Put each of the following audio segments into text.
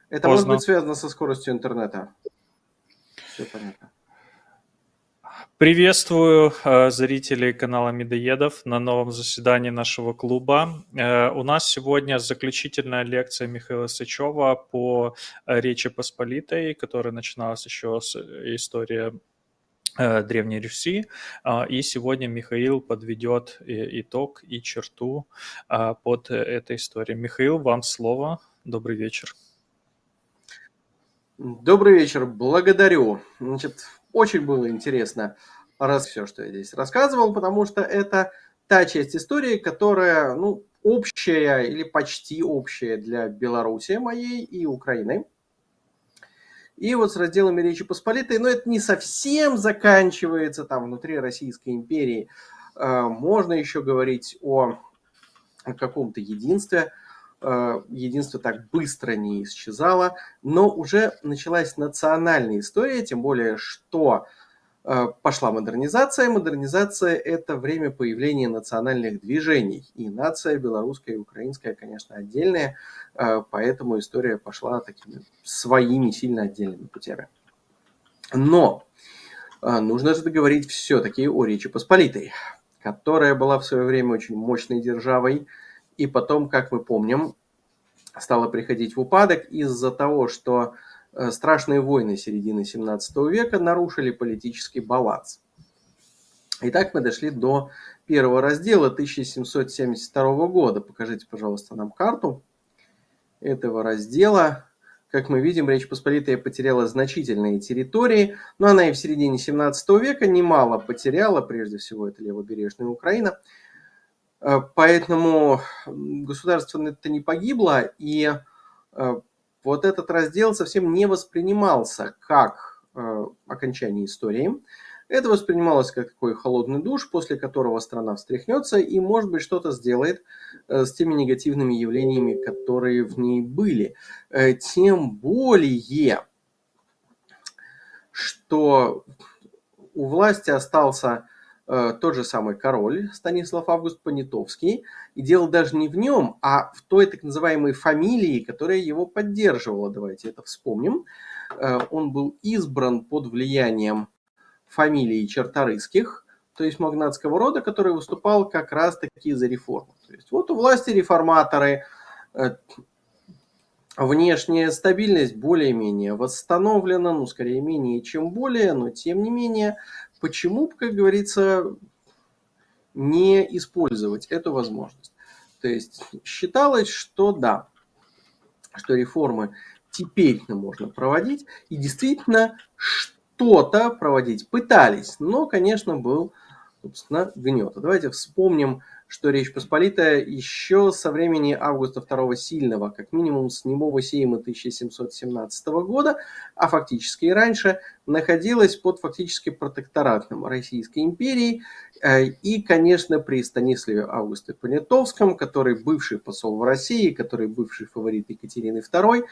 Это может быть Поздно. связано со скоростью интернета. Все понятно. Приветствую зрителей канала Медоедов на новом заседании нашего клуба. У нас сегодня заключительная лекция Михаила Сычева по Речи Посполитой, которая начиналась еще с истории Древней Руси. И сегодня Михаил подведет итог и черту под этой историей. Михаил, вам слово. Добрый вечер. Добрый вечер, благодарю. Значит, очень было интересно раз все, что я здесь рассказывал, потому что это та часть истории, которая, ну, общая или почти общая для Беларуси моей и Украины. И вот с разделами Речи Посполитой, но это не совсем заканчивается там внутри Российской империи. Можно еще говорить о каком-то единстве. Единство так быстро не исчезало, но уже началась национальная история, тем более, что пошла модернизация. Модернизация – это время появления национальных движений. И нация белорусская и украинская, конечно, отдельная, поэтому история пошла такими своими сильно отдельными путями. Но нужно же договорить все-таки о Речи Посполитой, которая была в свое время очень мощной державой, и потом, как мы помним, стала приходить в упадок из-за того, что страшные войны середины 17 века нарушили политический баланс. Итак, мы дошли до первого раздела 1772 года. Покажите, пожалуйста, нам карту этого раздела. Как мы видим, Речь Посполитая потеряла значительные территории, но она и в середине 17 века немало потеряла, прежде всего это левобережная Украина. Поэтому государство-то не погибло, и вот этот раздел совсем не воспринимался как окончание истории. Это воспринималось как такой холодный душ, после которого страна встряхнется и, может быть, что-то сделает с теми негативными явлениями, которые в ней были. Тем более, что у власти остался тот же самый король Станислав Август Понятовский. И дело даже не в нем, а в той так называемой фамилии, которая его поддерживала. Давайте это вспомним. Он был избран под влиянием фамилии Черторийских, то есть магнатского рода, который выступал как раз-таки за реформу. То есть вот у власти реформаторы, внешняя стабильность более-менее восстановлена, ну, скорее менее, чем более, но тем не менее, почему, как говорится, не использовать эту возможность? То есть считалось, что да, что реформы теперь можно проводить, и действительно что-то проводить пытались, но, конечно, был, собственно, гнет. Давайте вспомним, что Речь Посполитая еще со времени Августа II Сильного, как минимум с немого сейма 1717 года, а фактически и раньше, находилась под фактически протекторатом Российской империи. И, конечно, при Станиславе Августе Понятовском, который бывший посол в России, который бывший фаворит Екатерины II,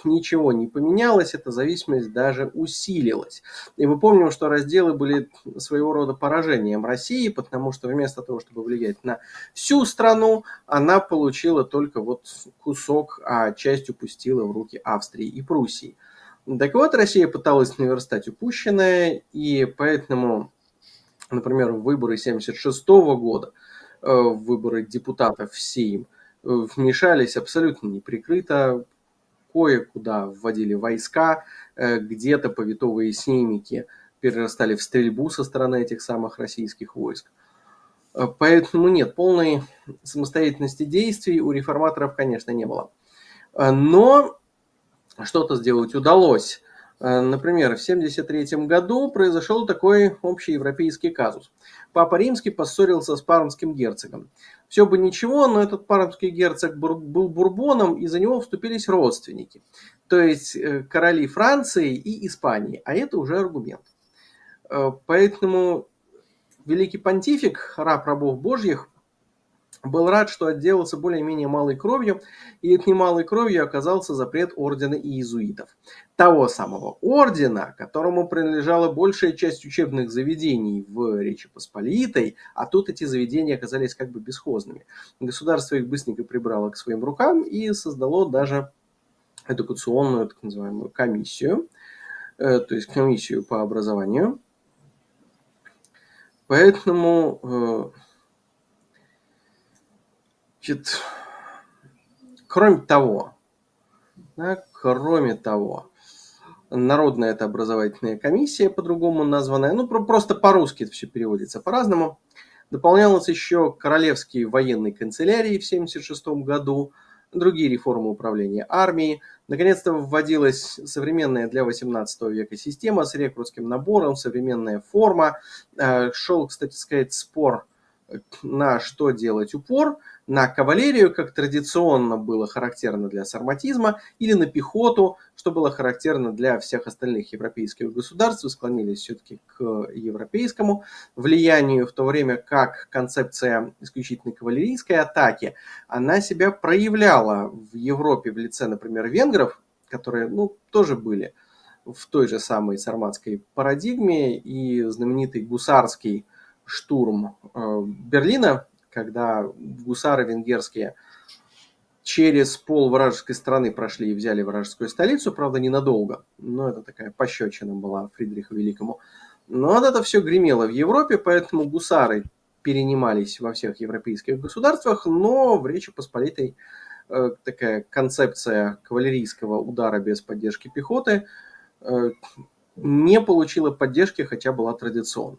ничего не поменялось, эта зависимость даже усилилась. И мы помним, что разделы были своего рода поражением России, потому что вместо того, чтобы влиять на всю страну, она получила только вот кусок, а часть упустила в руки Австрии и Пруссии. Так вот, Россия пыталась наверстать упущенное, и поэтому, например, в выборы 1976 года, в выборы депутатов в Сейм, вмешались абсолютно неприкрыто, кое-куда вводили войска, где-то повитовые сеймики перерастали в стрельбу со стороны этих самых российских войск. Поэтому нет, полной самостоятельности действий у реформаторов, конечно, не было. Но что-то сделать удалось. Например, в 1973 году произошел такой общеевропейский казус. Папа Римский поссорился с пармским герцогом. Все бы ничего, но этот пармский герцог был бурбоном, и за него вступились родственники. То есть короли Франции и Испании. А это уже аргумент. Поэтому великий понтифик, раб рабов божьих, был рад, что отделался более-менее малой кровью, и этой малой кровью оказался запрет ордена иезуитов. Того самого ордена, которому принадлежала большая часть учебных заведений в Речи Посполитой, а тут эти заведения оказались как бы бесхозными. Государство их быстренько прибрало к своим рукам и создало даже эдукационную, так называемую, комиссию, то есть комиссию по образованию. Поэтому, кроме того, Народная это образовательная комиссия, по-другому названная, просто по-русски это все переводится по-разному, дополнялась еще Королевской военной канцелярией в 1976 году, другие реформы управления армией. Наконец-то вводилась современная для XVIII века система с рекрутским набором, современная форма. Шел, кстати сказать, спор, на что делать упор, на кавалерию, как традиционно было характерно для сарматизма, или на пехоту, что было характерно для всех остальных европейских государств, склонились все-таки к европейскому влиянию, в то время как концепция исключительно кавалерийской атаки, она себя проявляла в Европе в лице, например, венгров, которые тоже были в той же самой сарматской парадигме, и знаменитый гусарский штурм Берлина, когда гусары венгерские через пол вражеской страны прошли и взяли вражескую столицу, правда, ненадолго, но это такая пощечина была Фридриху Великому. Но вот это все гремело в Европе, поэтому гусары перенимались во всех европейских государствах, но в Речи Посполитой такая концепция кавалерийского удара без поддержки пехоты не получила поддержки, хотя была традиционной.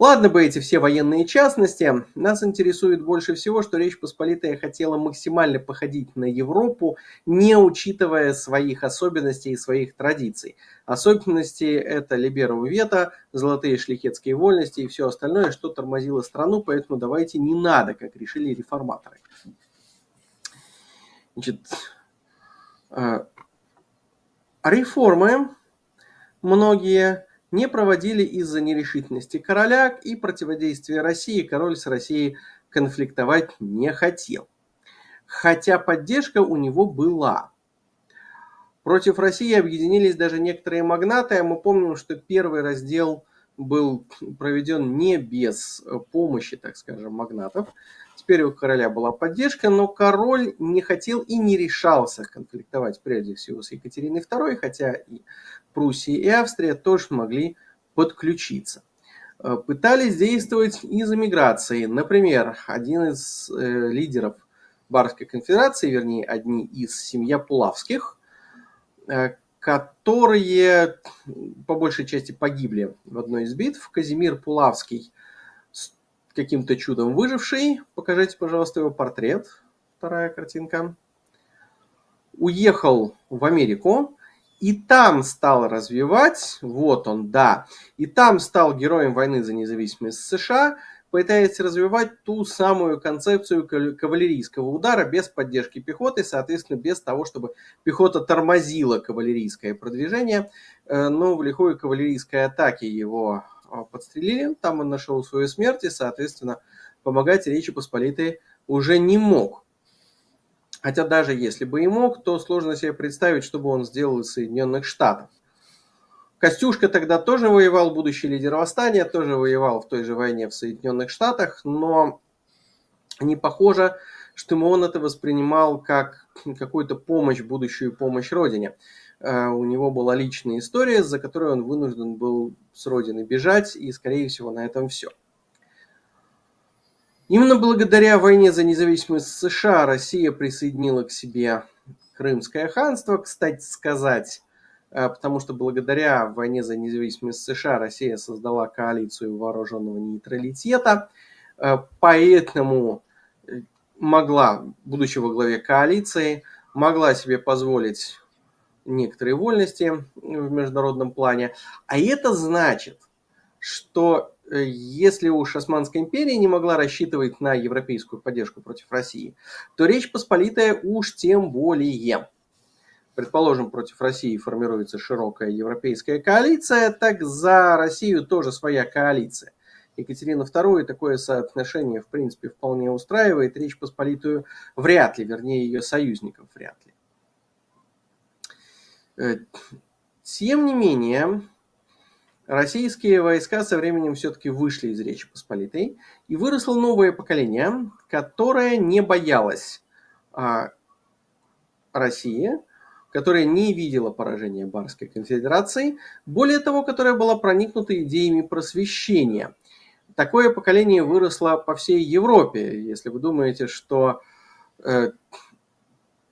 Ладно бы эти все военные частности, нас интересует больше всего, что Речь Посполитая хотела максимально походить на Европу, не учитывая своих особенностей и своих традиций. Особенности это либеро вето, золотые шляхетские вольности и все остальное, что тормозило страну, поэтому давайте не надо, как решили реформаторы. Реформы многие не проводили из-за нерешительности короля и противодействия России. Король с Россией конфликтовать не хотел. Хотя поддержка у него была. Против России объединились даже некоторые магнаты. А мы помним, что первый раздел был проведен не без помощи, так скажем, магнатов. Теперь у короля была поддержка, но король не хотел и не решался конфликтовать прежде всего с Екатериной II, хотя и Пруссия и Австрия тоже могли подключиться. Пытались действовать из эмиграции. Например, один из лидеров Барской конфедерации, вернее, одни из семья Пулавских, которые по большей части погибли в одной из битв. Казимир Пулавский, каким-то чудом выживший, покажите, пожалуйста, его портрет, вторая картинка, уехал в Америку и там стал развивать, вот он, да, и там стал героем войны за независимость США, пытаясь развивать ту самую концепцию кавалерийского удара без поддержки пехоты, соответственно, без того, чтобы пехота тормозила кавалерийское продвижение. Но в лихой кавалерийской атаке его подстрелили, там он нашел свою смерть, и, соответственно, помогать Речи Посполитой уже не мог. Хотя даже если бы и мог, то сложно себе представить, что бы он сделал из Соединенных Штатов. Костюшка тогда тоже воевал, будущий лидер восстания, тоже воевал в той же войне в Соединенных Штатах, но не похоже, что он это воспринимал как какую-то помощь, будущую помощь Родине. У него была личная история, за которой он вынужден был с Родины бежать, и, скорее всего, на этом все. Именно благодаря войне за независимость США Россия присоединила к себе Крымское ханство, кстати сказать, потому что благодаря войне за независимость США Россия создала коалицию вооруженного нейтралитета, поэтому могла, будучи во главе коалиции, могла себе позволить некоторые вольности в международном плане. А это значит, что если уж Османская империя не могла рассчитывать на европейскую поддержку против России, то Речь Посполитая уж тем более. Предположим, против России формируется широкая европейская коалиция, так за Россию тоже своя коалиция. Екатерина II такое соотношение, в принципе, вполне устраивает. Речь Посполитую вряд ли, вернее, ее союзников вряд ли. Тем не менее, российские войска со временем все-таки вышли из Речи Посполитой, и выросло новое поколение, которое не боялось России, которая не видела поражения Барской конфедерации, более того, которая была проникнута идеями просвещения. Такое поколение выросло по всей Европе. Если вы думаете, что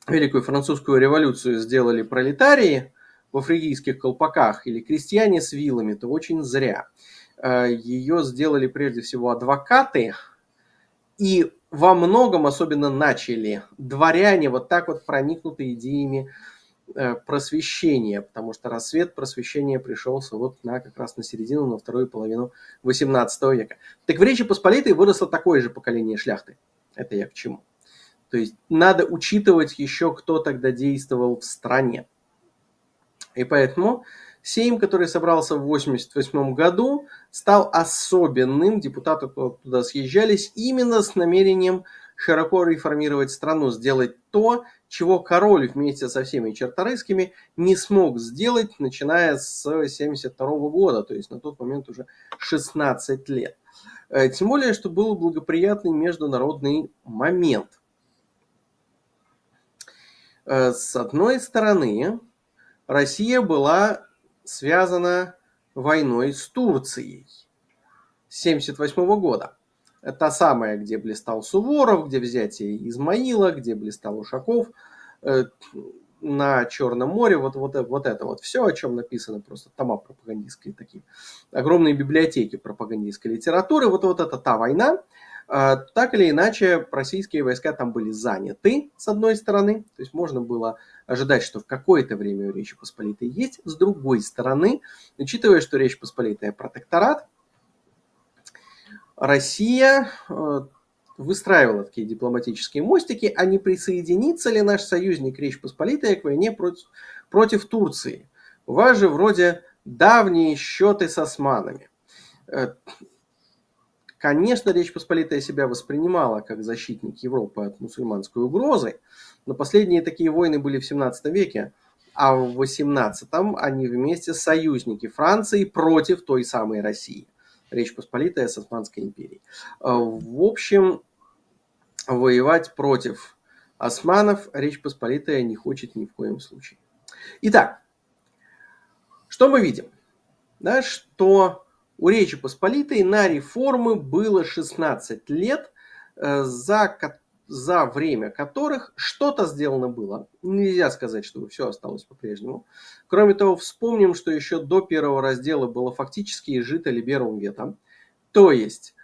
Великую Французскую революцию сделали пролетарии во фригийских колпаках или крестьяне с вилами, то очень зря. Ее сделали прежде всего адвокаты, и во многом особенно начали дворяне вот так вот проникнуты идеями просвещения, потому что рассвет просвещения пришелся вот как раз на середину, на вторую половину XVIII века. Так в Речи Посполитой выросло такое же поколение шляхты. Это я к чему? То есть надо учитывать еще, кто тогда действовал в стране. И поэтому Сейм, который собрался в 1988 году, стал особенным. Депутаты туда съезжались именно с намерением широко реформировать страну, сделать то, чего король вместе со всеми черторийскими не смог сделать, начиная с 1972 года, то есть на тот момент уже 16 лет. Тем более, что был благоприятный международный момент. С одной стороны, Россия была связана войной с Турцией с 1978 года. Это та самая, где блистал Суворов, где взятие Измаила, где блистал Ушаков на Черном море. Вот это вот все, о чем написано, просто тома пропагандистские такие. Огромные библиотеки пропагандистской литературы. Вот это та война. Так или иначе, российские войска там были заняты, с одной стороны. То есть можно было ожидать, что в какое-то время у Речи Посполитой есть. С другой стороны, учитывая, что Речь Посполитая протекторат, Россия выстраивала такие дипломатические мостики, а не присоединится ли наш союзник Речь Посполитая к войне против Турции. У вас же вроде давние счеты с османами. Конечно, Речь Посполитая себя воспринимала как защитник Европы от мусульманской угрозы, но последние такие войны были в 17 веке, а в 18 они вместе союзники Франции против той самой России. Речь Посполитая с Османской империей. В общем, воевать против османов Речь Посполитая не хочет ни в коем случае. Итак, что мы видим? Да, что у Речи Посполитой на реформы было 16 лет, за время которых что-то сделано было. Нельзя сказать, что все осталось по-прежнему. Кроме того, вспомним, что еще до первого раздела было фактически изжито либерум ветом. То есть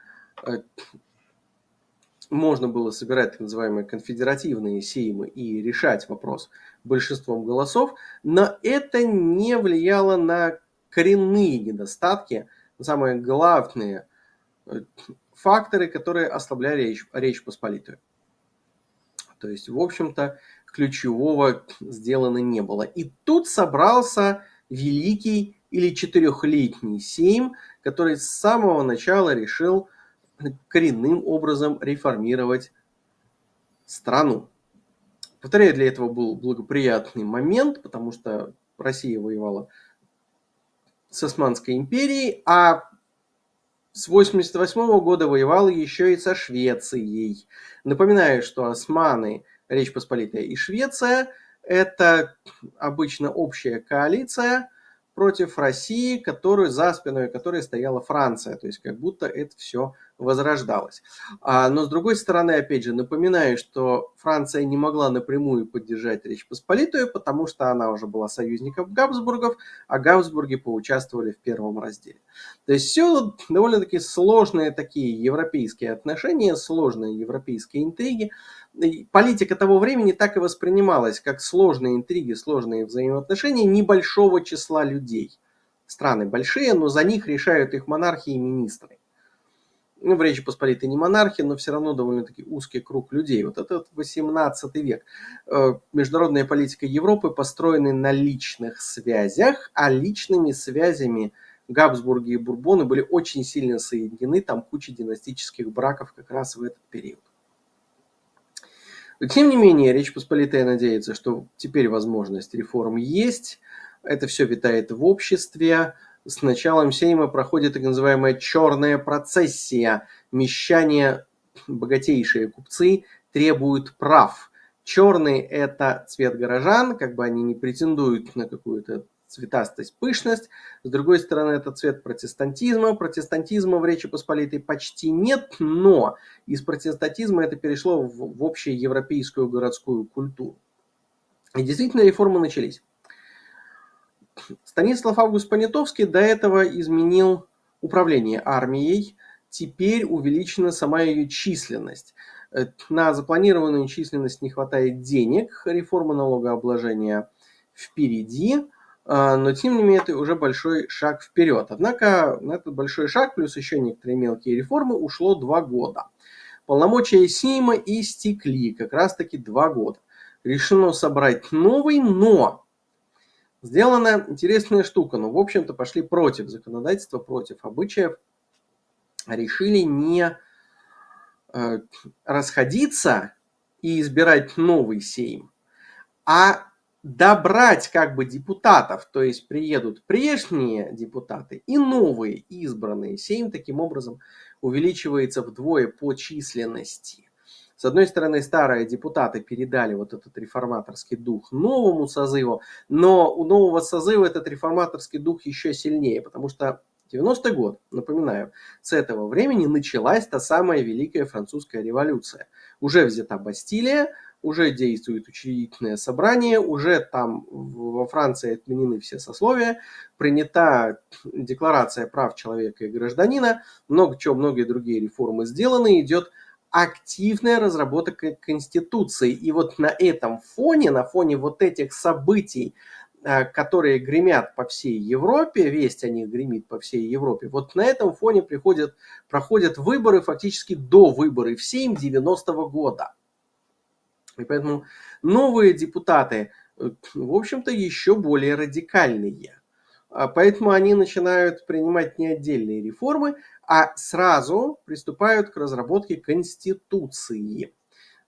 можно было собирать так называемые конфедеративные сеймы и решать вопрос большинством голосов, но это не влияло на коренные недостатки, самые главные факторы, которые ослабляли Речь Посполитую. То есть, в общем-то, ключевого сделано не было. И тут собрался великий или четырехлетний сейм, который с самого начала решил коренным образом реформировать страну. Повторяю, для этого был благоприятный момент, потому что Россия воевала с Османской империей, а с 1988 года воевала еще и со Швецией. Напоминаю, что османы, Речь Посполитая и Швеция – это обычно общая коалиция против России, за спиной которой стояла Франция. То есть как будто это все возрождалось. Но с другой стороны, опять же, напоминаю, что Франция не могла напрямую поддержать Речь Посполитую, потому что она уже была союзником Габсбургов, а Габсбурги поучаствовали в первом разделе. То есть все довольно-таки сложные такие европейские отношения, сложные европейские интриги. Политика того времени так и воспринималась, как сложные интриги, сложные взаимоотношения небольшого числа людей. Страны большие, но за них решают их монархи и министры. В Речи Посполитой не монархи, но все равно довольно-таки узкий круг людей. Вот это 18 век. Международная политика Европы построена на личных связях, а личными связями Габсбурги и Бурбоны были очень сильно соединены, там куча династических браков как раз в этот период. Но, тем не менее, Речь Посполитая надеется, что теперь возможность реформ есть, это все витает в обществе. С началом сейма проходит так называемая черная процессия. Мещане, богатейшие купцы, требуют прав. Черный – это цвет горожан, как бы они не претендуют на какую-то цветастость, пышность. С другой стороны, это цвет протестантизма. Протестантизма в Речи Посполитой почти нет, но из протестантизма это перешло в общеевропейскую городскую культуру. И действительно реформы начались. Станислав Август Понятовский до этого изменил управление армией. Теперь увеличена сама ее численность. На запланированную численность не хватает денег. Реформа налогообложения впереди. Но тем не менее это уже большой шаг вперед. Однако на этот большой шаг, плюс еще некоторые мелкие реформы, ушло 2 года. Полномочия Сейма истекли как раз таки 2 года. Решено собрать новый, но сделана интересная штука. В общем-то, пошли против законодательства, против обычаев. Решили не расходиться и избирать новый Сейм, а добрать как бы депутатов, то есть приедут прежние депутаты и новые избранные. Сейм таким образом увеличивается вдвое по численности. С одной стороны, старые депутаты передали вот этот реформаторский дух новому созыву, но у нового созыва этот реформаторский дух еще сильнее, потому что 90-й год, напоминаю, с этого времени началась та самая Великая Французская революция. Уже взята Бастилия, уже действует учредительное собрание, уже там во Франции отменены все сословия, принята Декларация прав человека и гражданина, много чего, многие другие реформы сделаны, идет активная разработка Конституции. И вот на этом фоне, на фоне вот этих событий, которые гремят по всей Европе, весть о них гремит по всей Европе, вот на этом фоне проходят выборы, фактически до выборов в Сейм 90-го года. И поэтому новые депутаты, в общем-то, еще более радикальные. Поэтому они начинают принимать не отдельные реформы, а сразу приступают к разработке Конституции.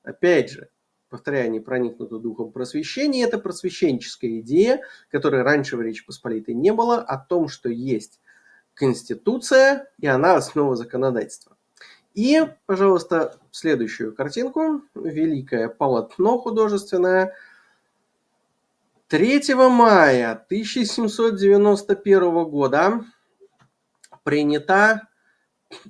Опять же, повторяю, они проникнуты духом просвещения. Это просвещенческая идея, которой раньше в Речи Посполитой не было, о том, что есть Конституция, и она основа законодательства. И, пожалуйста, следующую картинку. Великое полотно художественное. 3 мая 1791 года принята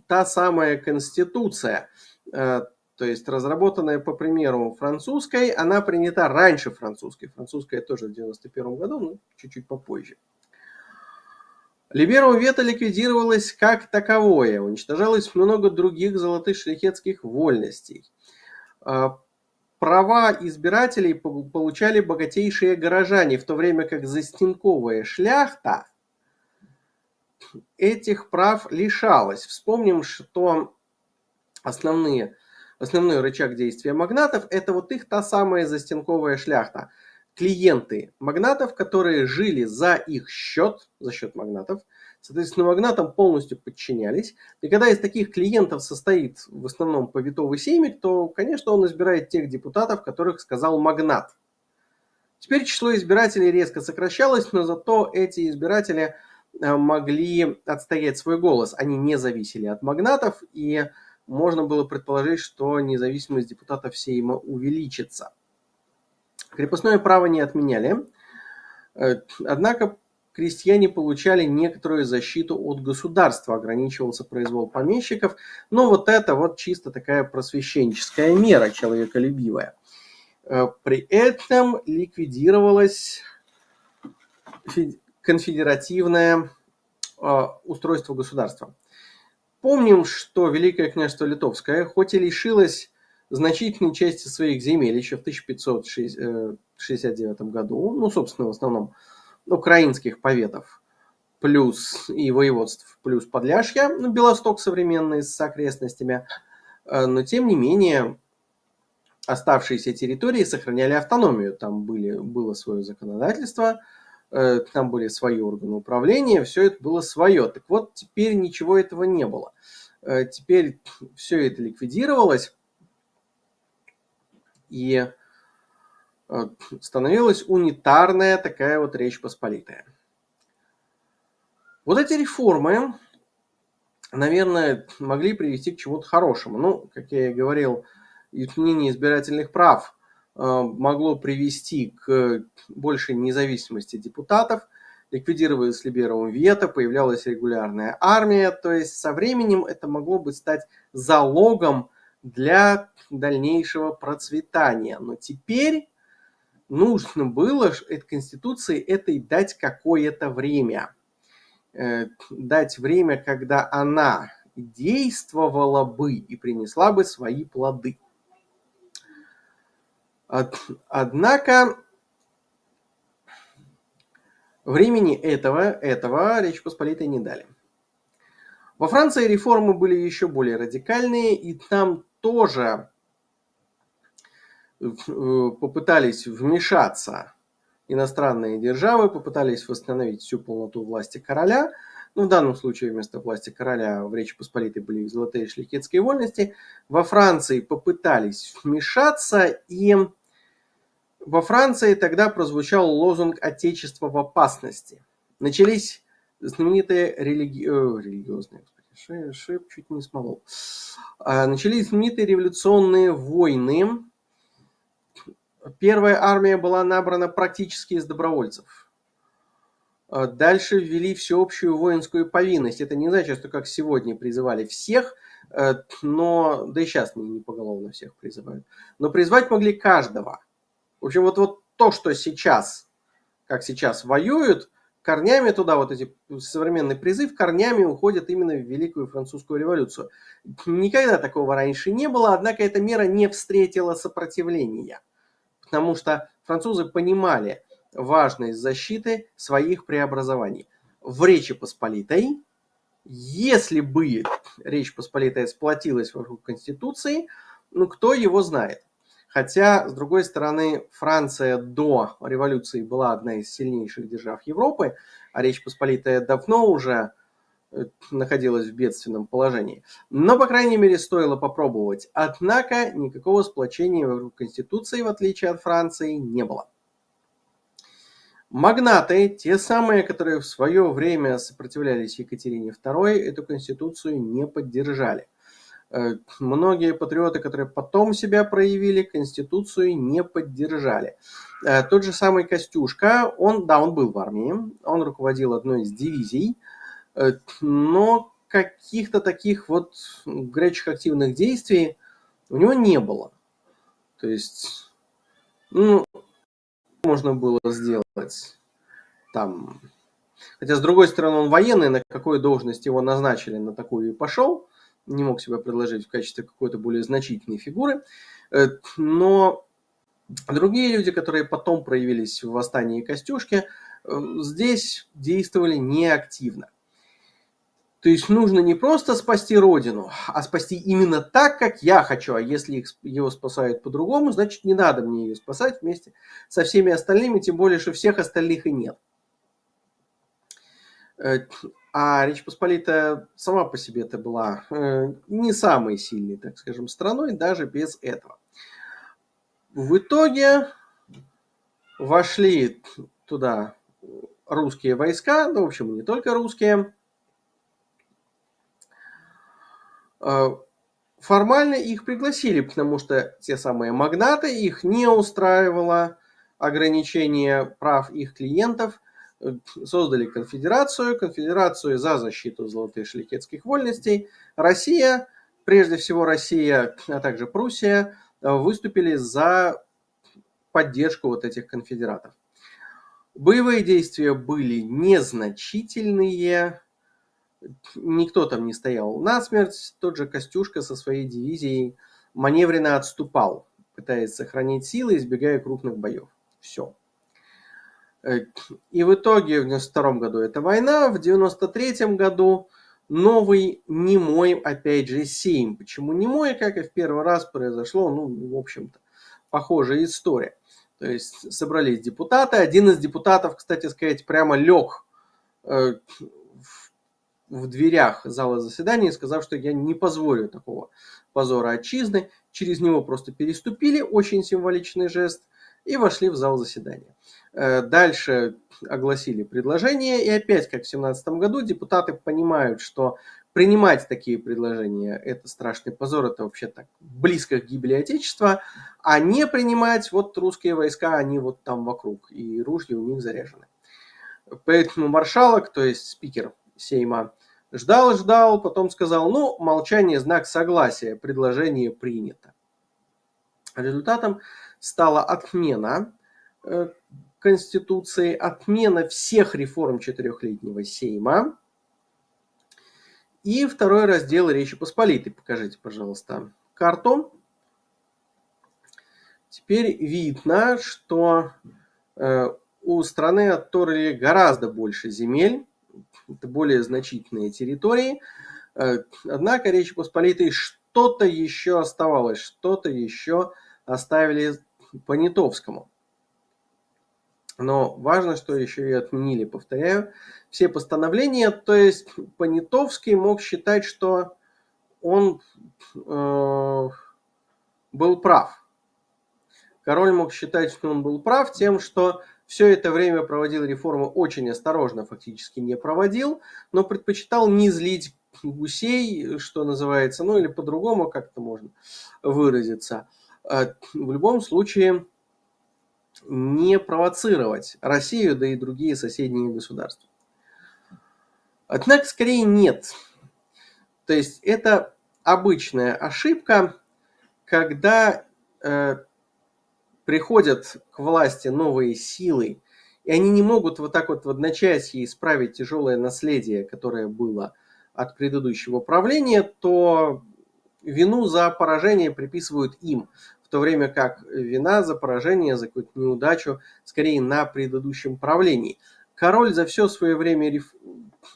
та самая Конституция, то есть разработанная по примеру французской, она принята раньше французской. Французская тоже в 91 году, но чуть-чуть попозже. Либерум вето ликвидировалось как таковое, уничтожалось много других золотых шляхетских вольностей. Права избирателей получали богатейшие горожане, в то время как застенковая шляхта этих прав лишалась. Вспомним, что основной рычаг действия магнатов – это вот их та самая застенковая шляхта. Клиенты магнатов, которые жили за их счет, за счет магнатов, соответственно, магнатам полностью подчинялись. И когда из таких клиентов состоит в основном повитовый сеймик, то, конечно, он избирает тех депутатов, которых сказал магнат. Теперь число избирателей резко сокращалось, но зато эти избиратели могли отстоять свой голос. Они не зависели от магнатов, и можно было предположить, что независимость депутатов Сейма увеличится. Крепостное право не отменяли, однако крестьяне получали некоторую защиту от государства, ограничивался произвол помещиков, но вот это вот чисто такая просвещенческая мера, человеколюбивая. При этом ликвидировалось конфедеративное устройство государства. Помним, что Великое княжество Литовское, хоть и лишилось значительной части своих земель еще в 1569 году, ну, собственно, в основном украинских поветов, плюс и воеводств, плюс Подляшья, ну, Белосток современный с окрестностями, но тем не менее оставшиеся территории сохраняли автономию, там было свое законодательство, там были свои органы управления, все это было свое. Так вот, теперь ничего этого не было. Теперь все это ликвидировалось, и становилась унитарная такая вот Речь Посполитая. Вот эти реформы, наверное, могли привести к чему-то хорошему. Ну, как я и говорил, изменение избирательных прав могло привести к большей независимости депутатов, ликвидировалось Либеровым вето, появлялась регулярная армия, то есть со временем это могло бы стать залогом для дальнейшего процветания. Но теперь нужно было этой Конституции этой дать какое-то время. Дать время, когда она действовала бы и принесла бы свои плоды. Однако времени этого Речь Посполитой не дали. Во Франции реформы были еще более радикальные, и там тоже попытались вмешаться иностранные державы, попытались восстановить всю полноту власти короля. В данном случае вместо власти короля в Речи Посполитой были золотые шляхетские вольности. Во Франции попытались вмешаться, и во Франции тогда прозвучал лозунг «Отечество в опасности». Начались знаменитые религиозные, чуть не смолол. Начались знаменитые революционные войны. Первая армия была набрана практически из добровольцев. Дальше ввели всеобщую воинскую повинность. Это не значит, что как сегодня призывали всех, но да и сейчас не поголовно всех призывают. Но призвать могли каждого. В общем, вот то, что сейчас, как сейчас воюют, корнями туда, вот эти современный призыв, корнями уходят именно в Великую Французскую революцию. Никогда такого раньше не было, однако эта мера не встретила сопротивления. Потому что французы понимали важность защиты своих преобразований. В Речи Посполитой, если бы Речь Посполитая сплотилась вокруг Конституции, кто его знает. Хотя, с другой стороны, Франция до революции была одна из сильнейших держав Европы, а Речь Посполитая давно уже находилась в бедственном положении. Но, по крайней мере, стоило попробовать. Однако, никакого сплочения вокруг Конституции, в отличие от Франции, не было. Магнаты, те самые, которые в свое время сопротивлялись Екатерине II, эту Конституцию не поддержали. Многие патриоты, которые потом себя проявили, Конституцию не поддержали. Тот же самый Костюшка, он был в армии, он руководил одной из дивизий, но каких-то таких вот горячих активных действий у него не было. То есть, можно было сделать там... Хотя, с другой стороны, он военный, на какую должность его назначили, на такую и пошел. Не мог себя предложить в качестве какой-то более значительной фигуры. Но другие люди, которые потом проявились в восстании Костюшки, здесь действовали неактивно. То есть нужно не просто спасти Родину, а спасти именно так, как я хочу. А если его спасают по-другому, значит, не надо мне ее спасать вместе со всеми остальными, тем более, что всех остальных и нет. А Речь Посполитая сама по себе-то была не самой сильной, так скажем, страной, даже без этого. В итоге вошли туда русские войска, в общем, не только русские. Формально их пригласили, потому что те самые магнаты, их не устраивало ограничение прав их клиентов. Создали конфедерацию за защиту золотых шляхетских вольностей. Россия, прежде всего Россия, а также Пруссия, выступили за поддержку вот этих конфедератов. Боевые действия были незначительные, никто там не стоял насмерть. Тот же Костюшка со своей дивизией маневренно отступал, пытаясь сохранить силы, избегая крупных боев. Все. И в итоге в 92 году это война, в 93 году новый немой, опять же, Сейм. Почему немой, как и в первый раз произошло, в общем-то, похожая история. То есть собрались депутаты. Один из депутатов, кстати сказать, прямо лег в дверях зала заседаний, сказав, что я не позволю такого позора отчизны. Через него просто переступили, очень символичный жест, и вошли в зал заседания. Дальше огласили предложение, и опять, как в 2017 году, депутаты понимают, что принимать такие предложения – это страшный позор, это вообще так близко к гибели Отечества, а не принимать, вот русские войска, они вот там вокруг, и ружья у них заряжены. Поэтому маршалок, то есть спикер Сейма, ждал, потом сказал, ну, молчание – знак согласия, предложение принято. Результатом стала отмена Конституции, отмена всех реформ четырехлетнего Сейма и второй раздел Речи Посполитой. Покажите, пожалуйста, карту. Теперь видно, что у страны отторгли гораздо больше земель, это более значительные территории, однако Речи Посполитой что-то еще оставалось, что-то еще оставили Понятовскому. Но важно, что еще и отменили, повторяю, все постановления, то есть Понятовский мог считать, что он был прав. Король мог считать, что он был прав тем, что все это время проводил реформы очень осторожно, фактически не проводил, но предпочитал не злить гусей, что называется, ну или по-другому как-то можно выразиться. В любом случае не провоцировать Россию, да и другие соседние государства. Однако скорее нет. То есть это обычная ошибка, когда приходят к власти новые силы, и они не могут вот так вот в одночасье исправить тяжелое наследие, которое было от предыдущего правления, то вину за поражение приписывают им, в то время как вина за поражение, за какую-то неудачу скорее на предыдущем правлении. Король за все свое время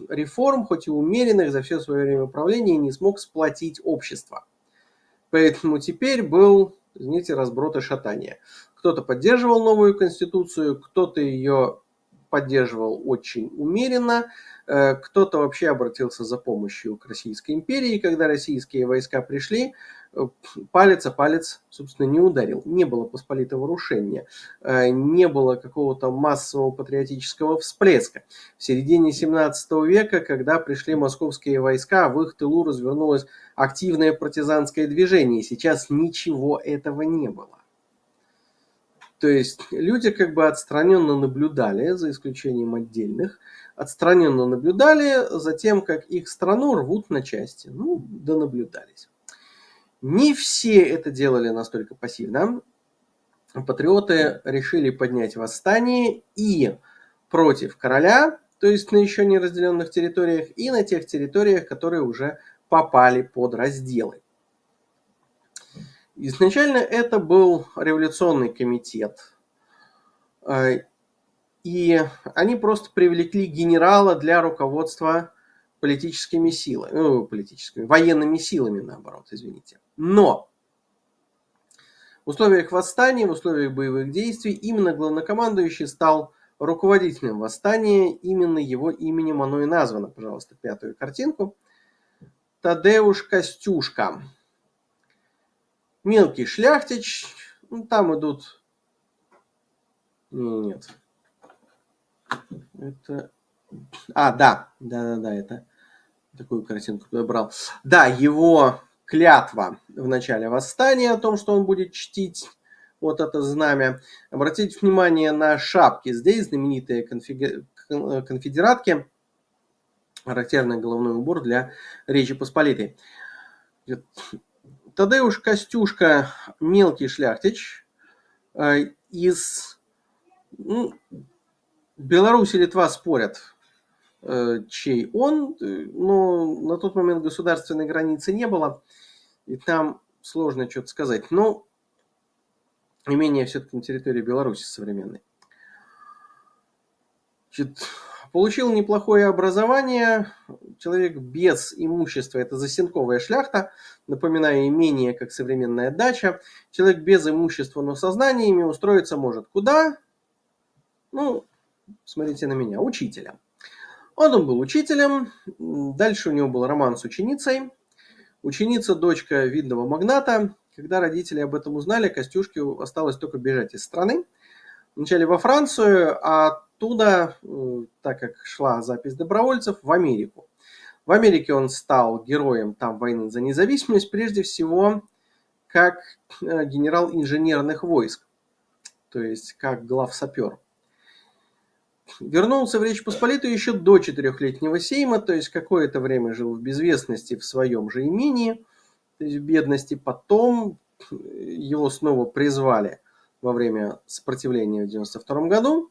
реформ, хоть и умеренных, за все свое время правления не смог сплотить общество. Поэтому теперь был, извините, разброд и шатание. Кто-то поддерживал новую конституцию, кто-то ее поддерживал очень умеренно, кто-то вообще обратился за помощью к Российской империи. Когда российские войска пришли, палец о палец, собственно, не ударил. Не было посполитого рушения, не было какого-то массового патриотического всплеска. В середине 17 века, когда пришли московские войска, в их тылу развернулось активное партизанское движение. Сейчас ничего этого не было. То есть люди как бы отстраненно наблюдали, за исключением отдельных, отстраненно наблюдали за тем, как их страну рвут на части. Ну, да наблюдались. Не все это делали настолько пассивно. Патриоты решили поднять восстание и против короля, то есть на еще не разделенных территориях, и на тех территориях, которые уже попали под разделы. Изначально это был революционный комитет, и они просто привлекли генерала для руководства политическими силами, военными силами, наоборот, извините. Но в условиях восстания, в условиях боевых действий именно главнокомандующий стал руководителем восстания, именно его именем оно и названо. Пожалуйста, пятую картинку. Тадеуш Костюшка. Мелкий шляхтич, ну, там идут... Нет. Это... да, это такую картинку подобрал. Да, его клятва в начале восстания о том, что он будет чтить вот это знамя. Обратите внимание на шапки. Здесь знаменитые конфедератки, характерный головной убор для Речи Посполитой. Тадеуш Костюшка, мелкий шляхтич, из Беларусь и Литва спорят, чей он, но на тот момент государственной границы не было, и там сложно что-то сказать. Но имение все-таки на территории Беларуси современной. Получил неплохое образование, человек без имущества, это засенковая шляхта, напоминаю, имение как современная дача. Человек без имущества, но со знаниями устроиться может куда? Ну, смотрите на меня, учителем. Он был учителем, дальше у него был роман с ученицей. Ученица, дочка видного магната. Когда родители об этом узнали, Костюшке осталось только бежать из страны. Вначале во Францию, а оттуда, так как шла запись добровольцев, в Америку. В Америке он стал героем там войны за независимость, прежде всего, как генерал инженерных войск, то есть как главсапер. Вернулся в Речь Посполитую еще до 4-летнего сейма, то есть какое-то время жил в безвестности в своем же имении, то есть в бедности. Потом его снова призвали во время сопротивления в 1992 году,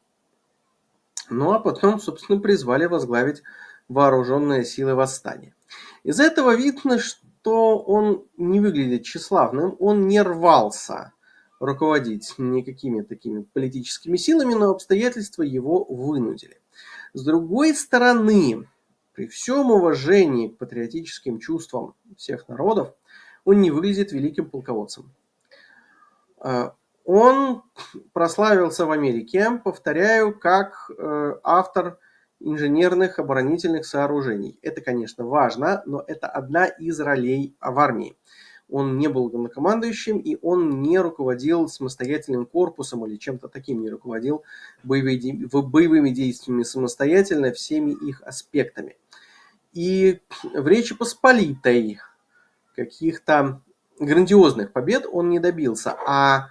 ну а потом, собственно, призвали возглавить вооруженные силы восстания. Из этого видно, что он не выглядит тщеславным, он не рвался руководить никакими такими политическими силами, но обстоятельства его вынудили. С другой стороны, при всем уважении к патриотическим чувствам всех народов, он не выглядит великим полководцем. Он прославился в Америке, повторяю, как автор инженерных оборонительных сооружений. Это, конечно, важно, но это одна из ролей в армии. Он не был главнокомандующим, и он не руководил самостоятельным корпусом или чем-то таким, не руководил боевыми действиями самостоятельно, всеми их аспектами. И в Речи Посполитой каких-то грандиозных побед он не добился, а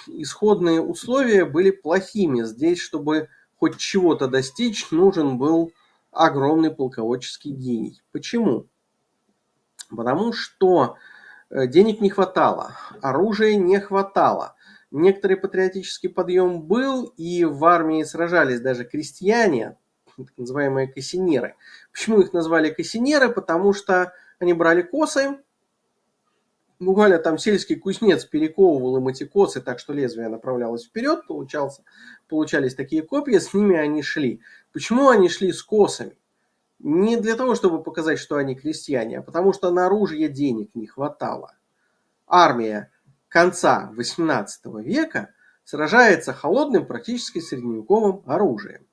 исходные условия были плохими. Здесь, чтобы хоть чего-то достичь, нужен был огромный полководческий гений. Почему? Потому что денег не хватало, оружия не хватало. Некоторый патриотический подъем был, и в армии сражались даже крестьяне, так называемые косинеры. Почему их назвали косинеры? Потому что они брали косы, буквально там сельский кузнец перековывал им эти косы так, что лезвие направлялось вперед, получались такие копья, с ними они шли. Почему они шли с косами? Не для того, чтобы показать, что они крестьяне, а потому что на оружие денег не хватало. Армия конца XVIII века сражается холодным, практически средневековым оружием.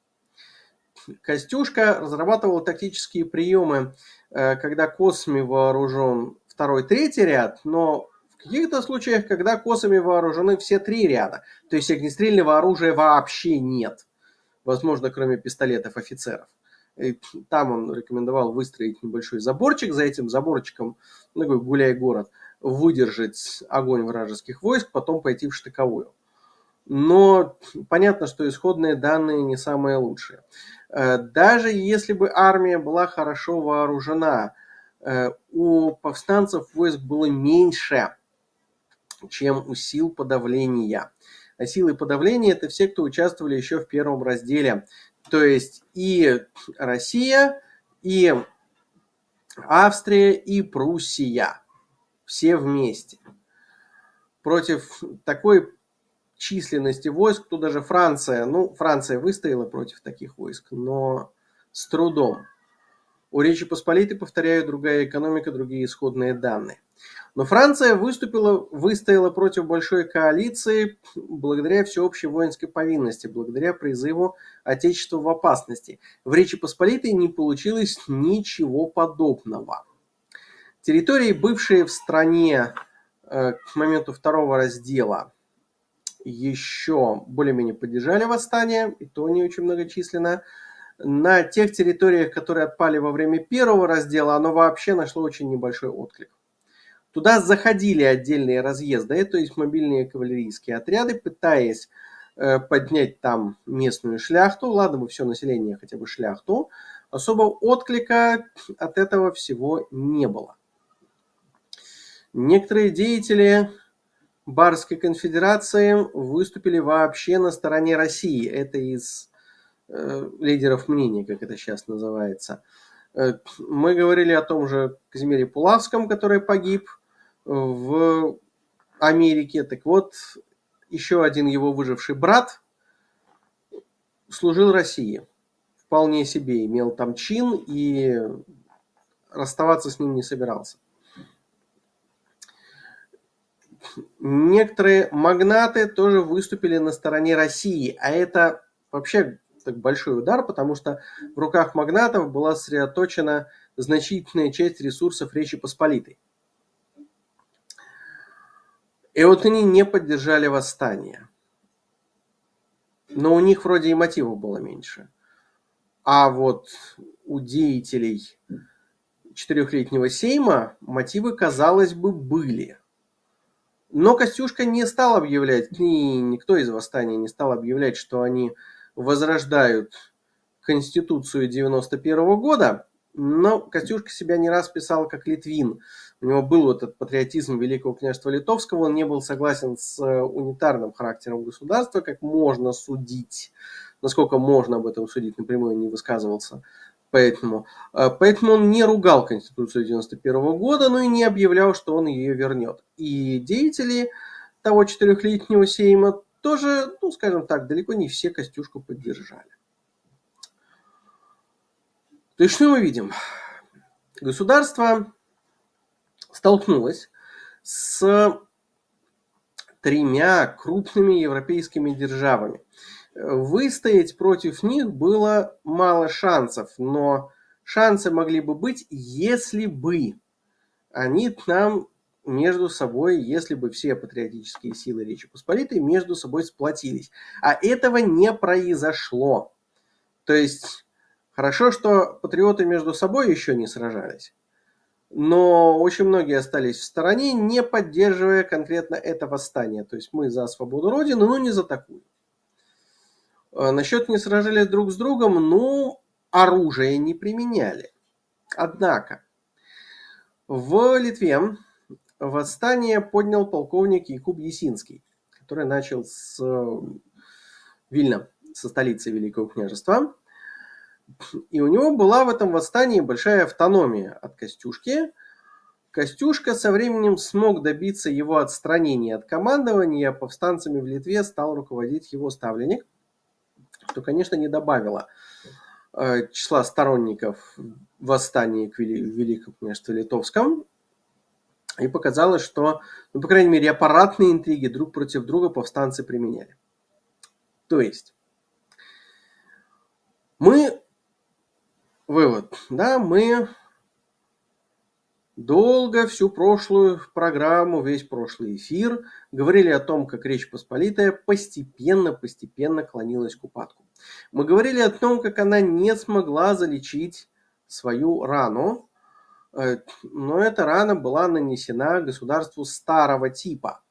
Костюшка разрабатывал тактические приемы, когда косами вооружен второй, третий ряд, но в каких-то случаях, когда косами вооружены все три ряда, то есть огнестрельного оружия вообще нет, возможно, кроме пистолетов офицеров. И там он рекомендовал выстроить небольшой заборчик, за этим заборчиком, такой гуляй-город, выдержать огонь вражеских войск, потом пойти в штыковую. Но понятно, что исходные данные не самые лучшие. Даже если бы армия была хорошо вооружена, у повстанцев войск было меньше, чем у сил подавления. А силы подавления – это все, кто участвовали еще в первом разделе. То есть и Россия, и Австрия, и Пруссия. Все вместе. Против такой численности войск, то даже Франция, Франция выстояла против таких войск, но с трудом. У Речи Посполитой, повторяю, другая экономика, другие исходные данные. Но Франция выстояла против большой коалиции благодаря всеобщей воинской повинности, благодаря призыву Отечества в опасности. В Речи Посполитой не получилось ничего подобного. Территории, бывшие в стране к моменту второго раздела, еще более-менее поддержали восстание, и то не очень многочисленно. На тех территориях, которые отпали во время первого раздела, оно вообще нашло очень небольшой отклик. Туда заходили отдельные разъезды, то есть мобильные кавалерийские отряды, пытаясь поднять там местную шляхту, ладно бы все население, хотя бы шляхту, особого отклика от этого всего не было. Некоторые деятели Барской конфедерации выступили вообще на стороне России. Это из лидеров мнений, как это сейчас называется. Мы говорили о том же Казимире Пулавском, который погиб в Америке. Так вот, еще один его выживший брат служил России. Вполне себе имел там чин и расставаться с ним не собирался. Некоторые магнаты тоже выступили на стороне России, а это вообще так большой удар, потому что в руках магнатов была сосредоточена значительная часть ресурсов Речи Посполитой. И вот они не поддержали восстание. Но у них вроде и мотивов было меньше. А вот у деятелей четырехлетнего Сейма мотивы, казалось бы, были. Но Костюшка не стал объявлять, никто из восстания не стал объявлять, что они возрождают Конституцию 91 года, но Костюшка себя не раз писал как Литвин. У него был вот этот патриотизм Великого княжества Литовского, он не был согласен с унитарным характером государства, как можно судить. Насколько можно об этом судить, напрямую не высказывался. Поэтому он не ругал Конституцию 91 года, но и не объявлял, что он ее вернет. И деятели того четырехлетнего Сейма тоже, скажем так, далеко не все Костюшку поддержали. То есть что мы видим? Государство столкнулось с тремя крупными европейскими державами. Выстоять против них было мало шансов, но шансы могли бы быть, если бы они там между собой, если бы все патриотические силы Речи Посполитой между собой сплотились. А этого не произошло. То есть хорошо, что патриоты между собой еще не сражались, но очень многие остались в стороне, не поддерживая конкретно это восстание. То есть мы за свободу Родины, но не за такую. Насчет не сражались друг с другом, оружие не применяли. Однако в Литве восстание поднял полковник Якуб Ясинский, который начал с Вильна, со столицы Великого княжества. И у него была в этом восстании большая автономия от Костюшки. Костюшка со временем смог добиться его отстранения от командования, а повстанцами в Литве стал руководить его ставленник, что, конечно, не добавило числа сторонников восстания в Великом княжестве Литовском. И показалось, что, по крайней мере, аппаратные интриги друг против друга повстанцы применяли. То есть, мы долго всю прошлую программу, весь прошлый эфир говорили о том, как Речь Посполитая постепенно клонилась к упадку. Мы говорили о том, как она не смогла залечить свою рану, но эта рана была нанесена государству старого типа,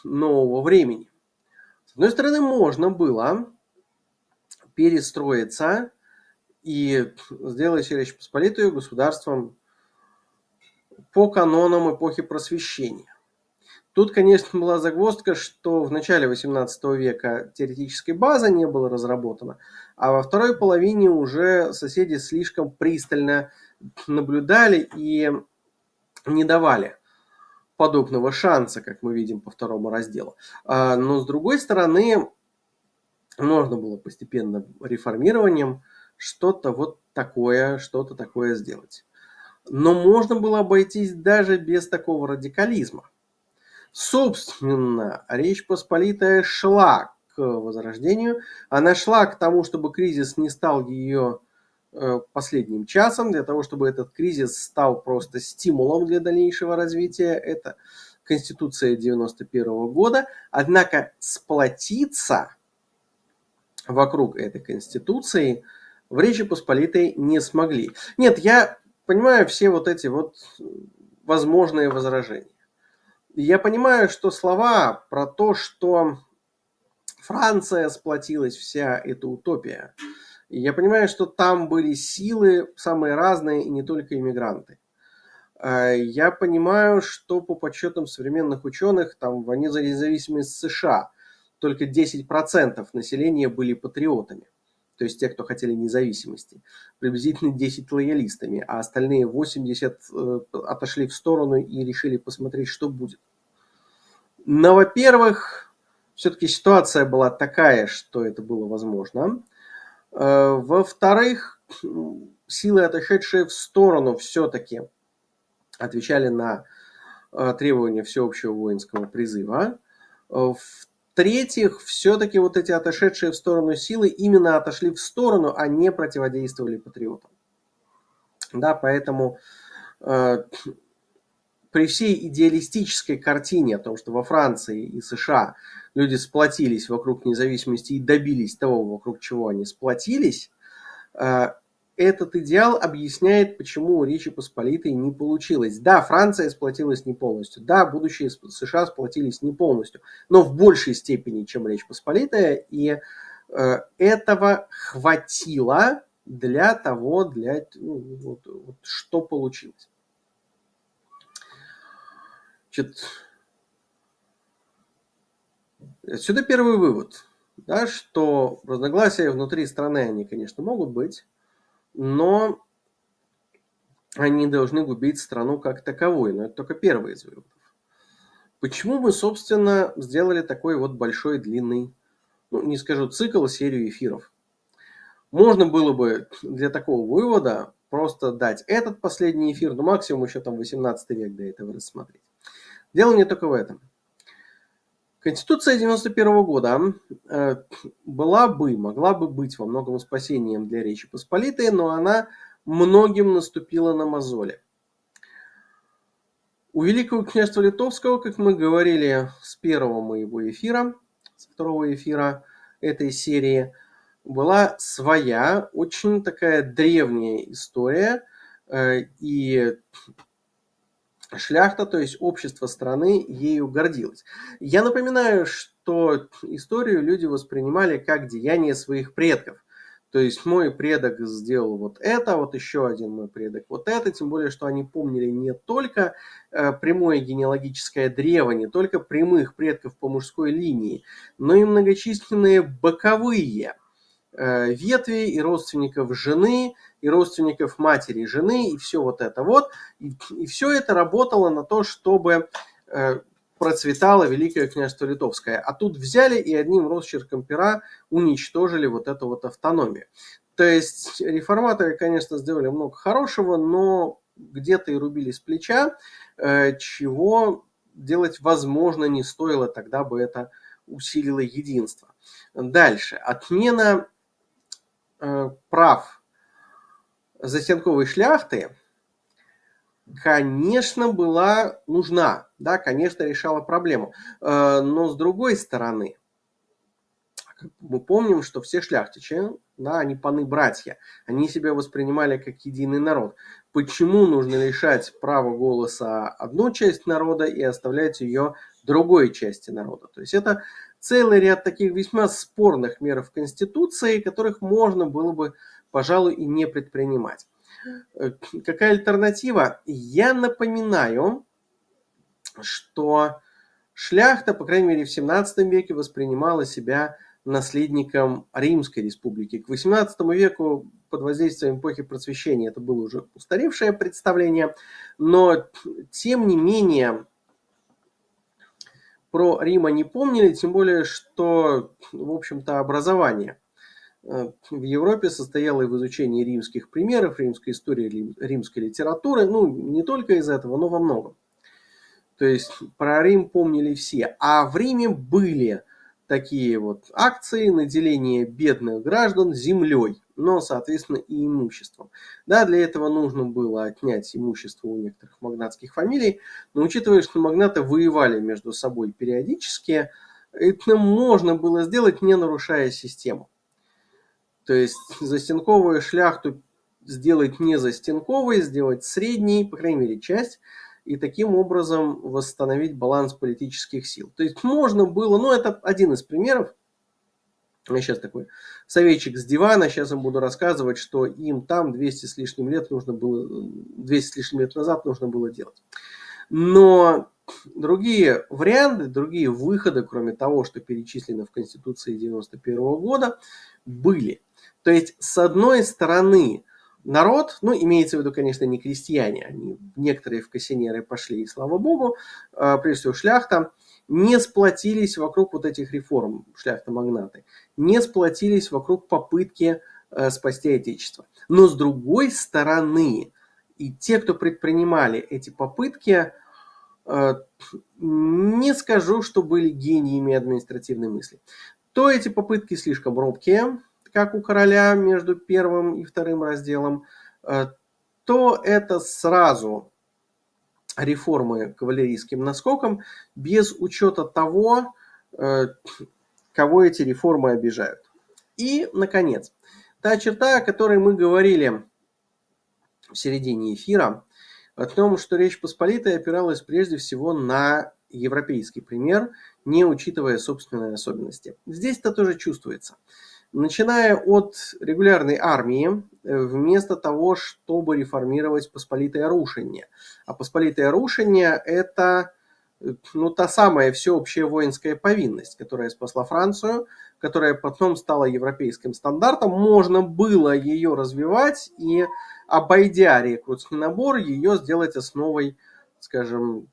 нового времени. С одной стороны, можно было перестроиться и сделать Речь Посполитую государством по канонам эпохи Просвещения. Тут, конечно, была загвоздка, что в начале XVIII века теоретической базы не было разработано, а во второй половине уже соседи слишком пристально наблюдали и не давали подобного шанса, как мы видим по второму разделу. Но с другой стороны, можно было постепенно реформированием что-то такое сделать. Но можно было обойтись даже без такого радикализма. Собственно, Речь Посполитая шла к возрождению. Она шла к тому, чтобы кризис не стал ее последним часом, для того, чтобы этот кризис стал просто стимулом для дальнейшего развития. Это Конституция 91 года. Однако сплотиться вокруг этой Конституции в Речи Посполитой не смогли. Нет, я понимаю все эти возможные возражения. Я понимаю, что слова про то, что Франция сплотилась, вся эта утопия. И я понимаю, что там были силы самые разные, и не только иммигранты. Я понимаю, что по подсчетам современных ученых, там в независимость США только 10% населения были патриотами. То есть те, кто хотели независимости. Приблизительно 10 лоялистами, а остальные 80 отошли в сторону и решили посмотреть, что будет. Но, во-первых, все-таки ситуация была такая, что это было возможно. Во-вторых, силы, отошедшие в сторону, все-таки отвечали на требования всеобщего воинского призыва. В-третьих, все-таки эти отошедшие в сторону силы именно отошли в сторону, а не противодействовали патриотам. Да, поэтому при всей идеалистической картине о том, что во Франции и США люди сплотились вокруг независимости и добились того, вокруг чего они сплотились, этот идеал объясняет, почему у Речи Посполитой не получилось. Да, Франция сплотилась не полностью, да, будущие США сплотились не полностью, но в большей степени, чем Речь Посполитая, и этого хватило для того, что получилось. Значит, отсюда первый вывод, да, что разногласия внутри страны, они, конечно, могут быть, но они должны губить страну как таковой. Но это только первый из выводов. Почему мы, собственно, сделали такой вот большой, длинный, не скажу цикл, серию эфиров? Можно было бы для такого вывода просто дать этот последний эфир, но максимум еще там 18 век до этого рассмотреть. Дело не только в этом. Конституция 91 года могла бы быть во многом спасением для Речи Посполитой, но она многим наступила на мозоли. У Великого княжества Литовского, как мы говорили с первого моего эфира, с второго эфира этой серии, была своя, очень такая древняя история, и шляхта, то есть общество страны, ею гордилось. Я напоминаю, что историю люди воспринимали как деяние своих предков. То есть мой предок сделал вот это, вот еще один мой предок вот это, тем более, что они помнили не только прямое генеалогическое древо, не только прямых предков по мужской линии, но и многочисленные боковые ветви и родственников жены, и родственников матери жены, и все вот это вот. И все это работало на то, чтобы процветало Великое княжество Литовское. А тут взяли и одним росчерком пера уничтожили вот эту вот автономию. То есть реформаторы, конечно, сделали много хорошего, но где-то и рубили с плеча, чего делать, возможно, не стоило, тогда бы это усилило единство. Дальше. Отмена прав застенковой шляхты, конечно, была нужна, да, конечно, решала проблему. Но с другой стороны, мы помним, что все шляхтичи, да, они паны-братья, они себя воспринимали как единый народ. Почему нужно лишать права голоса одну часть народа и оставлять ее другой части народа? То есть это целый ряд таких весьма спорных мер в Конституции, которых можно было бы, пожалуй, и не предпринимать. Какая альтернатива? Я напоминаю, что шляхта, по крайней мере, в 17 веке воспринимала себя наследником Римской республики. К 18 веку под воздействием эпохи Просвещения это было уже устаревшее представление, но тем не менее про Рим они помнили, тем более, что, в общем-то, образование в Европе состояло и в изучении римских примеров, римской истории, римской литературы, не только из этого, но во многом. То есть про Рим помнили все. А в Риме были такие вот акции наделения бедных граждан землей, но, соответственно, и имуществом. Да, для этого нужно было отнять имущество у некоторых магнатских фамилий, но учитывая, что магнаты воевали между собой периодически, это можно было сделать, не нарушая систему. То есть застенковую шляхту сделать не застенковой, сделать средней, по крайней мере, часть, и таким образом восстановить баланс политических сил. То есть можно было, это один из примеров. Я сейчас такой советчик с дивана, сейчас вам буду рассказывать, что им там 200 с лишним лет назад нужно было делать. Но другие варианты, другие выходы, кроме того, что перечислено в Конституции 91 года, были. То есть, с одной стороны, народ, имеется в виду, конечно, не крестьяне, они некоторые в кассинеры пошли, и слава богу, прежде всего шляхта, не сплотились вокруг вот этих реформ, шляхта-магнаты, не сплотились вокруг попытки спасти Отечество. Но с другой стороны, и те, кто предпринимали эти попытки, не скажу, что были гениями административной мысли. То эти попытки слишком робкие, как у короля между первым и вторым разделом, то это сразу реформы кавалерийским наскоком, без учета того, кого эти реформы обижают. И, наконец, та черта, о которой мы говорили в середине эфира, о том, что Речь Посполитая опиралась прежде всего на европейский пример, не учитывая собственные особенности. Здесь это тоже чувствуется. Начиная от регулярной армии, вместо того, чтобы реформировать посполитое рушение. А посполитое рушение – это та самая всеобщая воинская повинность, которая спасла Францию, которая потом стала европейским стандартом. Можно было ее развивать и, обойдя рекрутский набор, ее сделать основой, скажем,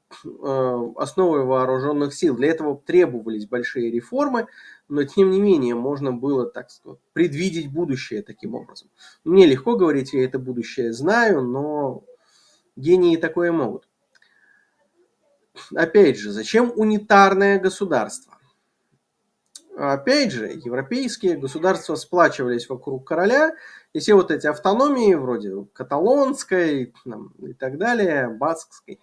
основой вооруженных сил. Для этого требовались большие реформы, но тем не менее можно было, так сказать, предвидеть будущее таким образом. Мне легко говорить, я это будущее знаю, но гении такое могут. Опять же, зачем унитарное государство? Опять же, европейские государства сплачивались вокруг короля, и все вот эти автономии, вроде каталонской и так далее, баскской,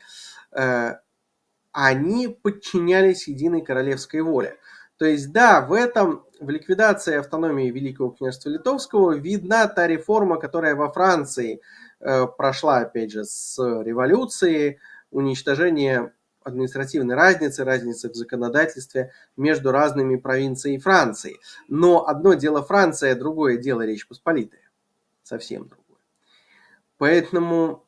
они подчинялись единой королевской воле. То есть, да, в ликвидации автономии Великого княжества Литовского видна та реформа, которая во Франции прошла, опять же, с революцией, уничтожение административной разницы в законодательстве между разными провинциями Франции. Но одно дело Франция, другое дело Речь Посполитая. Совсем другое. Поэтому,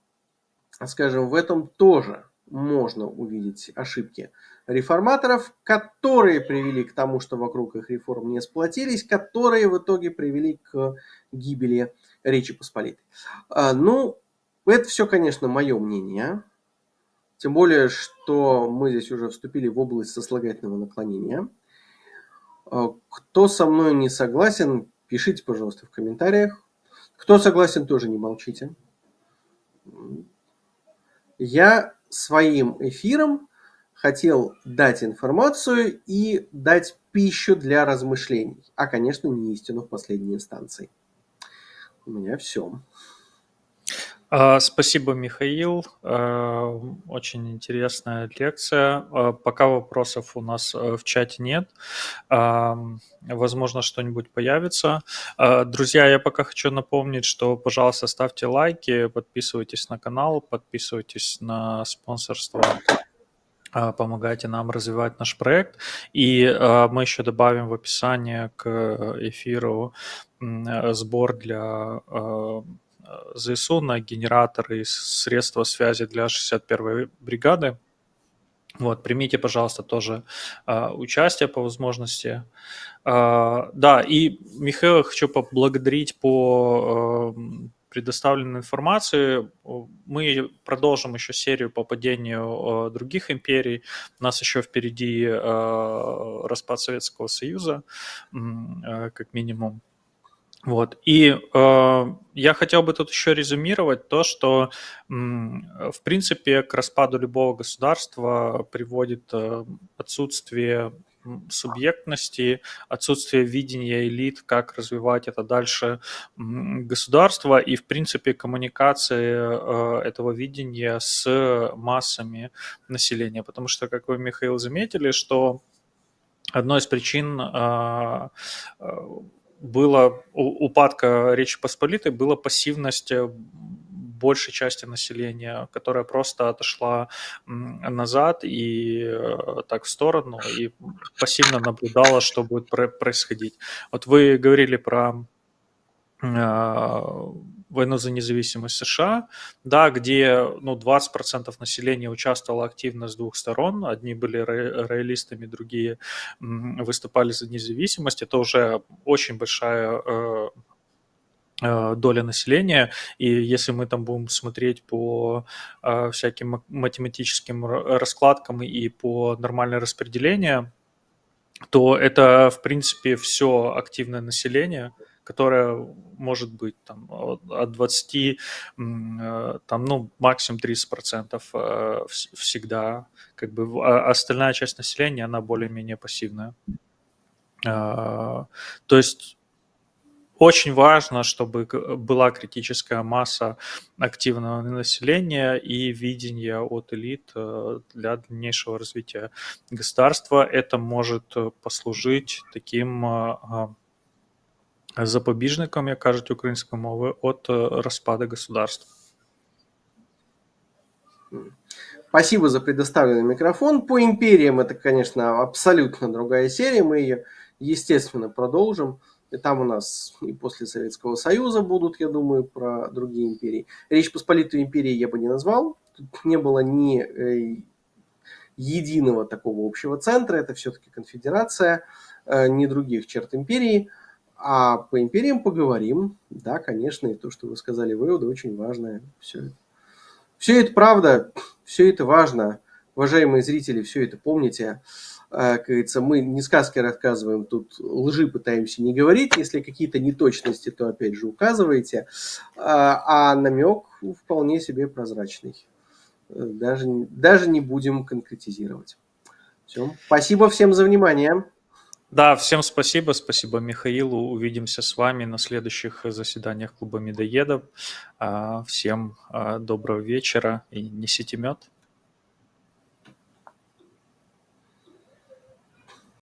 скажем, в этом тоже можно увидеть ошибки реформаторов, которые привели к тому, что вокруг их реформ не сплотились, которые в итоге привели к гибели Речи Посполитой. Это все, конечно, мое мнение. Тем более, что мы здесь уже вступили в область сослагательного наклонения. Кто со мной не согласен, пишите, пожалуйста, в комментариях. Кто согласен, тоже не молчите. Я своим эфиром хотел дать информацию и дать пищу для размышлений. А, конечно, не истину в последней инстанции. У меня все. Спасибо, Михаил. Очень интересная лекция. Пока вопросов у нас в чате нет. Возможно, что-нибудь появится. Друзья, я пока хочу напомнить, что, пожалуйста, ставьте лайки, подписывайтесь на канал, подписывайтесь на спонсорство. Помогайте нам развивать наш проект. И мы еще добавим в описание к эфиру сбор для ЗСУ на генераторы и средства связи для 61-й бригады. Вот, примите, пожалуйста, тоже участие по возможности. Да, и Михаила хочу поблагодарить по предоставленной информации. Мы продолжим еще серию по падению других империй. У нас еще впереди распад Советского Союза, как минимум. Вот. И я хотел бы тут еще резюмировать то, что, в принципе, к распаду любого государства приводит отсутствие субъектности, отсутствие видения элит, как развивать это дальше государство и, в принципе, коммуникации этого видения с массами населения. Потому что, как вы, Михаил, заметили, что одной из причин было упадка Речи Посполитой, была пассивность большей части населения, которая просто отошла назад и так в сторону, и пассивно наблюдала, что будет происходить. Вот вы говорили про войну за независимость США, да, где 20% населения участвовало активно с двух сторон. Одни были роялистами, другие выступали за независимость. Это уже очень большая доля населения, и если мы там будем смотреть по всяким математическим раскладкам и по нормальному распределению, то это, в принципе, все активное население, которое может быть там от 20, максимум 30% всегда. Как бы остальная часть населения, она более-менее пассивная. То есть очень важно, чтобы была критическая масса активного населения и видения от элит для дальнейшего развития государства. Это может послужить таким запобіжником, як кажуть українською мовою, от розпаду государства. Спасибо за предоставленный микрофон. По империям это, конечно, абсолютно другая серия. Мы ее, естественно, продолжим. И там у нас и после Советского Союза будут, я думаю, про другие империи. Речь Посполитую империи я бы не назвал. Тут не было ни единого такого общего центра. Это все-таки конфедерация, ни других черт империи. А по империям поговорим. Да, конечно, и то, что вы сказали, выводы очень важное. Все это правда, все это важно. Уважаемые зрители, все это помните. Как говорится, мы не сказки рассказываем, тут лжи пытаемся не говорить. Если какие-то неточности, то опять же указывайте. А намек вполне себе прозрачный. Даже не будем конкретизировать. Все. Спасибо всем за внимание. Да, всем спасибо. Спасибо Михаилу. Увидимся с вами на следующих заседаниях клуба медоедов. Всем доброго вечера и несите мед.